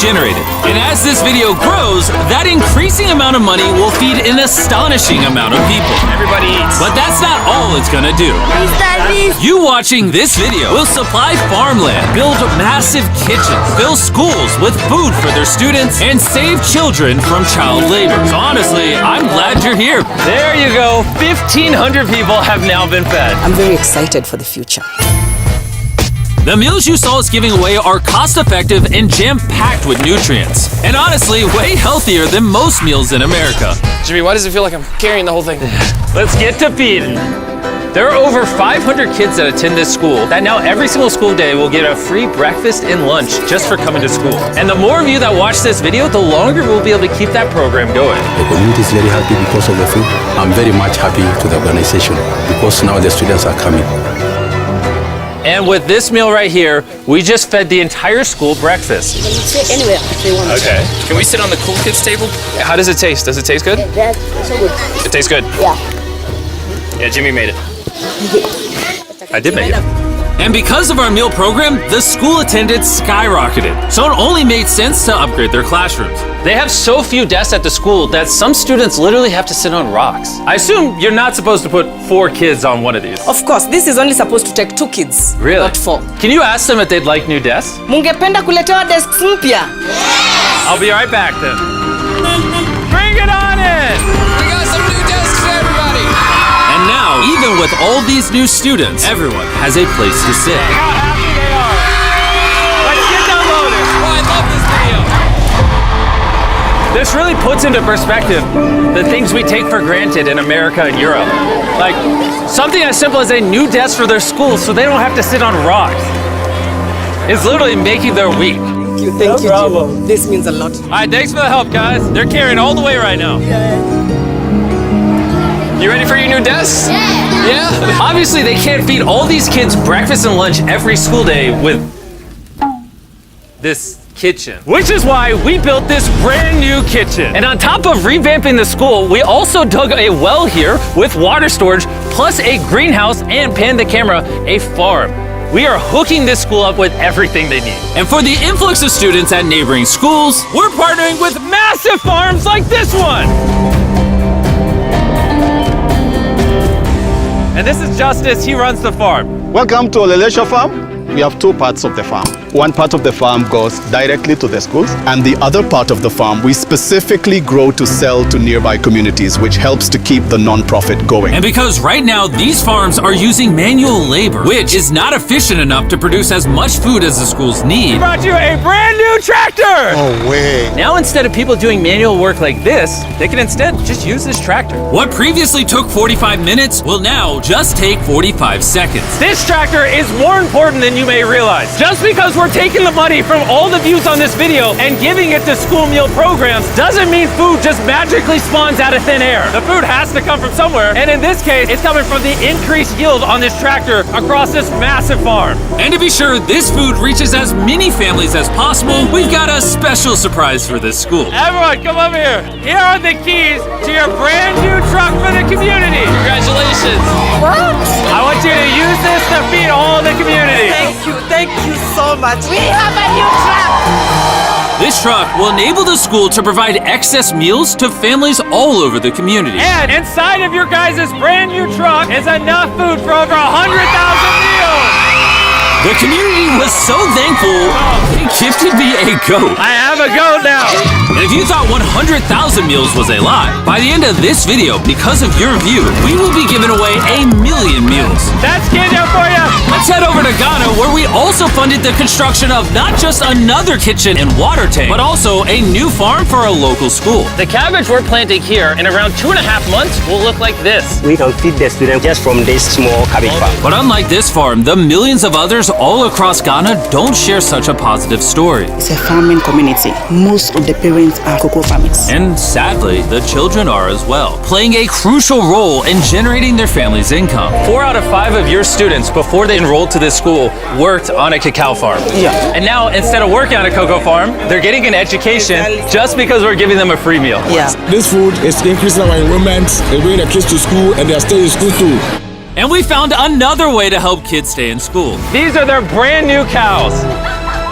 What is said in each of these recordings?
generated. And as this video grows, that increasing amount of money will feed an astonishing amount of people. Everybody eats. But that's not all it's gonna do. You watching this video will supply farmland, build massive kitchens, fill schools with food for their students, and save children from child labor. So honestly, I'm glad you're here. There you go. 1,500 people have now been fed. I'm very excited for the future. The meals you saw us giving away are cost-effective and jam-packed with nutrients. And honestly, way healthier than most meals in America. Jimmy, why does it feel like I'm carrying the whole thing? Let's get to feeding. There are over 500 kids that attend this school that now every single school day will get a free breakfast and lunch just for coming to school. And the more of you that watch this video, the longer we'll be able to keep that program going. The community is very happy because of the food. I'm very much happy to the organization because now the students are coming. And with this meal right here, we just fed the entire school breakfast. You can sit anywhere if they want. Okay. Can we sit on the cool kids table? How does it taste? Does it taste good? That's so good. It tastes good. Yeah. Yeah, Jimmy made it. I did make it. And because of our meal program, the school attendance skyrocketed. So it only made sense to upgrade their classrooms. They have so few desks at the school that some students literally have to sit on rocks. I assume you're not supposed to put 4 kids on one of these. Of course, this is only supposed to take 2 kids. Really? Not 4. Can you ask them if they'd like new desks? Mungependa kuletewa desks mpya? I'll be right back then. Bring it on in! We got some new desks for everybody. And now, even with all these new students, everyone has a place to sit. How happy they are. Let's get downloaded. Oh, I love this video. This really puts into perspective the things we take for granted in America and Europe. Like something as simple as a new desk for their school so they don't have to sit on rocks. It's literally making their week. Thank you, Jim. This means a lot. All right, thanks for the help, guys. They're carrying all the way right now. You ready for your new desks? Yeah. Obviously, they can't feed all these kids breakfast and lunch every school day with this kitchen, which is why we built this brand new kitchen. And on top of revamping the school, we also dug a well here with water storage, plus a greenhouse, and pan the camera, a farm. We are hooking this school up with everything they need. And for the influx of students at neighboring schools, We're partnering with massive farms like this one. And this is Justice, he runs the farm. Welcome to Olelesha Farm. We have 2 parts of the farm. One part of the farm goes directly to the schools, and the other part of the farm we specifically grow to sell to nearby communities, which helps to keep the non-profit going. and because right now these farms are using manual labor, which is not efficient enough to produce as much food as the schools need. Brought you a brand new tractor. Oh, way. Now instead of people doing manual work like this, they can instead just use this tractor. What previously took 45 minutes will now just take 45 seconds. This tractor is more important than you may realize. Just because we're taking the money from all the views on this video and giving it to school meal programs doesn't mean food just magically spawns out of thin air. The food has to come from somewhere, and in this case, it's coming from the increased yield on this tractor across this massive farm. And to be sure this food reaches as many families as possible, we've got a special surprise for this school. Everyone, come over here. Here are the keys to your brand new truck for the community. Congratulations. What? I want you to use this to feed all the community. Thank you so much. We have a new truck. This truck will enable the school to provide excess meals to families all over the community. And inside of your guys' brand new truck is enough food for over 100,000 meals. The community was so thankful, they gifted me a goat. I have a goat now. And if you thought 100,000 meals was a lot, by the end of this video, because of your view, we will be giving away 1,000,000 meals. That's Kenya for you. Let's head over to Ghana, where we also funded the construction of not just another kitchen and water tank, but also a new farm for a local school. The cabbage we're planting here in around 2.5 months will look like this. We can feed the students just from this small cabbage farm. But unlike this farm, the millions of others all across Ghana don't share such a positive story. It's a farming community. Most of the parents are cocoa farmers. And sadly, the children are as well, playing a crucial role in generating their family's income. 4 out of 5 of your students, before they enrolled to this school, worked on a cacao farm. Yeah. And now, instead of working on a cocoa farm, they're getting an education just because we're giving them a free meal. Yeah. This food is increasing our enrollment, they bring the kids to school, and they are staying in school too. And we found another way to help kids stay in school. These are their brand new cows.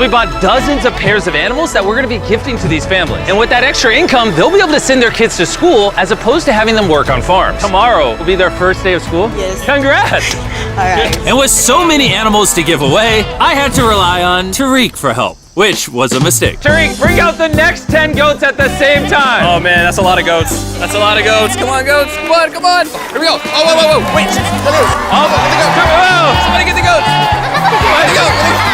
We bought dozens of pairs of animals that we're gonna be gifting to these families. And with that extra income, they'll be able to send their kids to school as opposed to having them work on farms. Tomorrow will be their first day of school. Yes. Congrats. All right. And with so many animals to give away, I had to rely on Tariq for help, which was a mistake. Tariq, bring out the next 10 goats at the same time. Oh man, that's a lot of goats. That's a lot of goats. Come on, goats. Come on, come on. Here we go. Oh, whoa, whoa, whoa. Wait. Somebody get the goats. Let's go.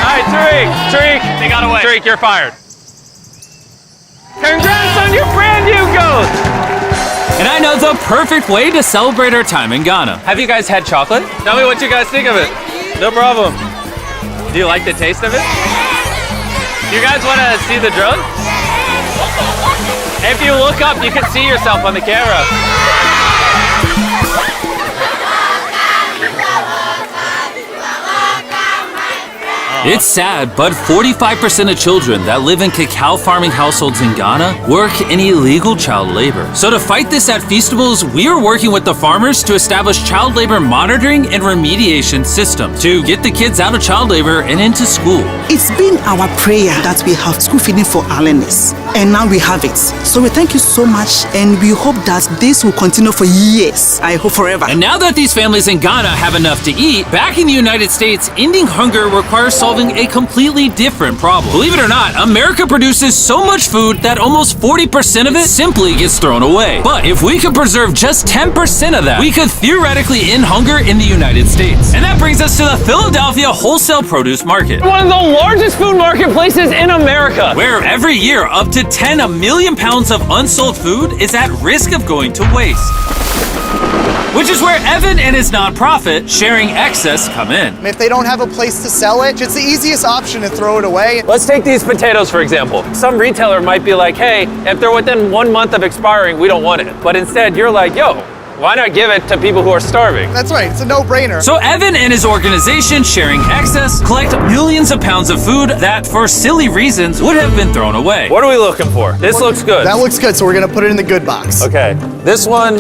All right, Tariq, they got away. Tariq, you're fired. Congrats on your brand new goat. And I know the perfect way to celebrate our time in Ghana. Have you guys had chocolate? Tell me what you guys think of it. No problem. Do you like the taste of it? You guys want to see the drone? If you look up, you can see yourself on the camera. It's sad, but 45% of children that live in cacao farming households in Ghana work in illegal child labor. So to fight this at Feastables, we are working with the farmers to establish child labor monitoring and remediation systems to get the kids out of child labor and into school. It's been our prayer that we have school feeding for our learners, and now we have it. So we thank you so much, and we hope that this will continue for years. I hope forever. And now that these families in Ghana have enough to eat, back in the United States, ending hunger requires solving a completely different problem. Believe it or not, America produces so much food that almost 40% of it simply gets thrown away. But if we could preserve just 10% of that, we could theoretically end hunger in the United States. And that brings us to the Philadelphia Wholesale Produce Market, One of the largest food marketplaces in America. where every year up to 10 million pounds of unsold food is at risk of going to waste. Which is where Evan and his nonprofit, Sharing Excess, come in. If they don't have a place to sell it, it's the easiest option to throw it away. Let's take these potatoes, for example. Some retailer might be like, hey, if they're within 1 month of expiring, we don't want it. But instead, you're like, yo, why not give it to people who are starving? That's right, it's a no-brainer. So Evan and his organization, Sharing Excess, collect millions of pounds of food that, for silly reasons, would have been thrown away. What are we looking for? This looks good. That looks good, so we're gonna put it in the good box. Okay, this one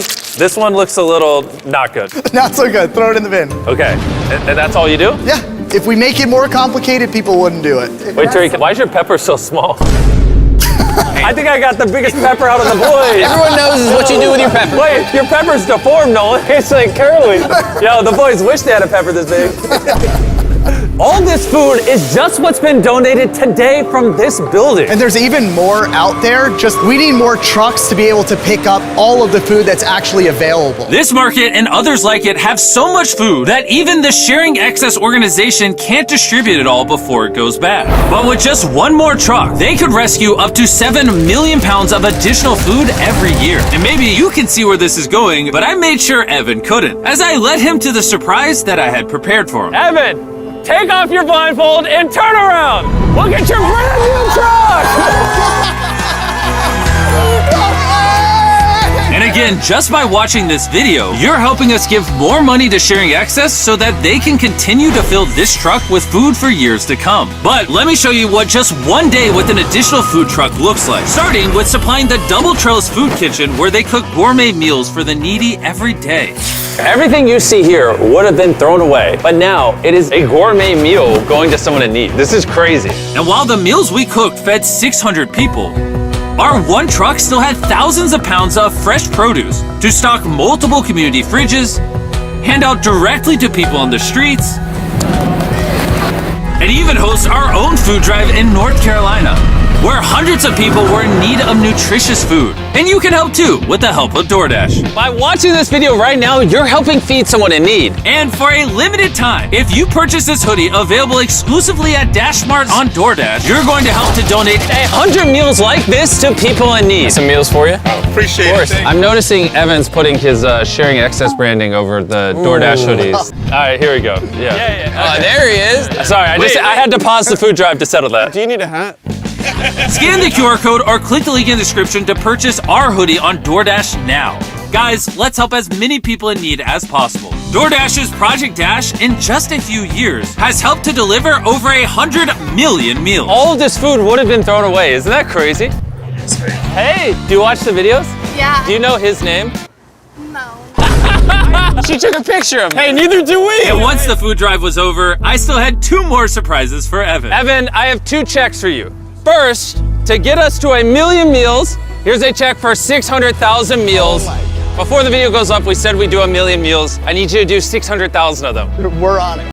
looks a little not good. Not so good, throw it in the bin. Okay, and that's all you do? Yeah, if we make it more complicated, people wouldn't do it. Wait, Tariq, why is your pepper so small? I think I got the biggest pepper out of the boys. Everyone knows what you do with your pepper. Wait, your pepper's deformed, Nolan. It's like curly. Yo, the boys wish they had a pepper this big. All this food is just what's been donated today from this building. And there's even more out there, just we need more trucks to be able to pick up all of the food that's actually available. This market and others like it have so much food that even the Sharing Excess organization can't distribute it all before it goes bad. But with just one more truck, they could rescue up to 7 million pounds of additional food every year. And maybe you can see where this is going, but I made sure Evan couldn't, as I led him to the surprise that I had prepared for him. Evan, take off your blindfold and turn around. Look at your brand new truck. And again, just by watching this video, you're helping us give more money to Sharing Excess so that they can continue to fill this truck with food for years to come. But let me show you what just one day with an additional food truck looks like. Starting with supplying the Double Trellis Food Kitchen, where they cook gourmet meals for the needy every day. Everything you see here would have been thrown away, but now it is a gourmet meal going to someone in need. This is crazy. And while the meals we cooked fed 600 people, our one truck still had thousands of pounds of fresh produce to stock multiple community fridges, hand out directly to people on the streets, and even host our own food drive in North Carolina, where hundreds of people were in need of nutritious food. And you can help too with the help of DoorDash. By watching this video right now, you're helping feed someone in need. And for a limited time, if you purchase this hoodie available exclusively at DashMart on DoorDash, you're going to help to donate 100 meals like this to people in need. Some meals for you? Appreciate it. I'm noticing Evan's putting his Sharing Excess branding over the DoorDash hoodies. All right, here we go. Yeah. There he is. Sorry, I had to pause the food drive to settle that. Do you need a hat? Scan the QR code or click the link in the description to purchase our hoodie on DoorDash now. Guys, let's help as many people in need as possible. DoorDash's Project Dash, in just a few years, has helped to deliver over 100 million meals. All of this food would have been thrown away. Isn't that crazy? Hey, do you watch the videos? Yeah. Do you know his name? No. She took a picture of me. Hey, neither do we. And once the food drive was over, I still had 2 more surprises for Evan. Evan, I have 2 checks for you. First, to get us to 1 million meals, here's a check for 600,000 meals. Before the video goes up, we said we'd do 1 million meals. I need you to do 600,000 of them. We're on it.